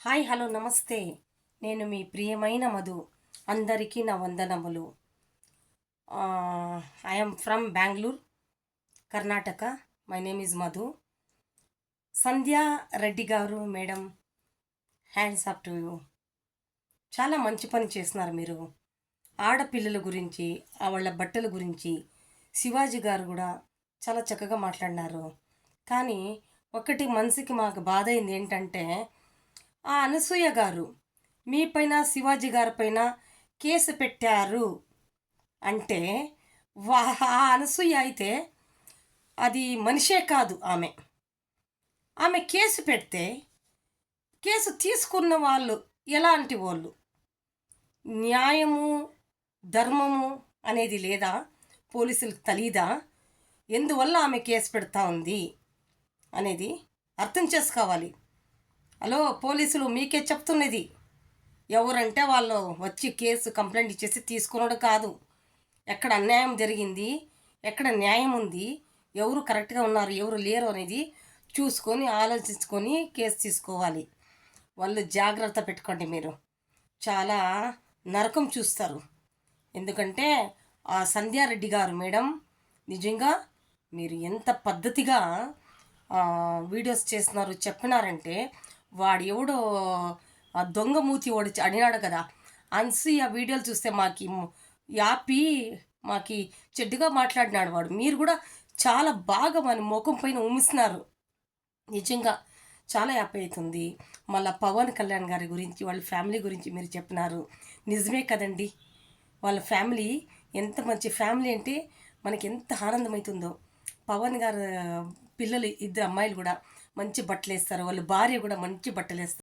Hi hello నమస్తే. నేను మీ ప్రియమైన మధు. అందరికీ నా వందనములు. I am from Bengaluru, Karnataka. My name is Madhu. Sandhya Reddy గారు madam, hands up to you. చాలా మంచి పని చేస్తున్నారు మీరు. ఆడపిల్లల గురించి, వాళ్ళ బట్టల గురించి శివాజీ గారు కూడా చాలా చక్కగా మాట్లాడినారు. కానీ ఒకటి మనసుకి మాకు బాధ అయింది ఏంటంటే, ఆ అనసూయ గారు మీ పైన శివాజీ గారి పైన కేసు పెట్టారు అంటే, వా ఆ అనసూయ అయితే అది మనిషే కాదు. ఆమె కేసు పెడితే కేసు తీసుకున్న వాళ్ళు ఎలాంటి వాళ్ళు? న్యాయము, ధర్మము అనేది లేదా? పోలీసులకు తెలీదా ఎందువల్ల ఆమె కేసు పెడతా ఉంది అనేది అర్థం చేసుకోవాలి. హలో పోలీసులు, మీకే చెప్తున్నది. ఎవరంటే వాళ్ళు వచ్చి కేసు కంప్లైంట్ ఇచ్చేసి తీసుకున్నాడు కాదు. ఎక్కడ అన్యాయం జరిగింది, ఎక్కడ న్యాయం ఉంది, ఎవరు కరెక్ట్గా ఉన్నారు, ఎవరు లేరు అనేది చూసుకొని ఆలోచించుకొని కేసు తీసుకోవాలి. వాళ్ళు జాగ్రత్త పెట్టుకోండి. మీరు చాలా నరకం చూస్తారు. ఎందుకంటే ఆ సంధ్యారెడ్డి గారు మేడం, నిజంగా మీరు ఎంత పద్ధతిగా వీడియోస్ చేస్తున్నారు చెప్పినారంటే, వాడు ఎవడో ఆ దొంగ మూతి వాడు అడినాడు కదా, అన్సి ఆ వీడియోలు చూస్తే యాపి మాకి చెడ్డుగా మాట్లాడినాడు వాడు. మీరు కూడా చాలా బాగా మన ముఖం పైన ఉమిస్తున్నారు. నిజంగా చాలా హ్యాపీ అవుతుంది. మళ్ళీ పవన్ కళ్యాణ్ గారి గురించి, వాళ్ళ ఫ్యామిలీ గురించి మీరు చెప్పినారు. నిజమే కదండి, వాళ్ళ ఫ్యామిలీ ఎంత మంచి ఫ్యామిలీ అంటే మనకి ఎంత ఆనందమవుతుందో. పవన్ గారు పిల్లలు, ఇద్దరు అమ్మాయిలు కూడా మంచి బట్టలు వేస్తారు, వాళ్ళ భార్య కూడా మంచి బట్టలు వేస్తారు.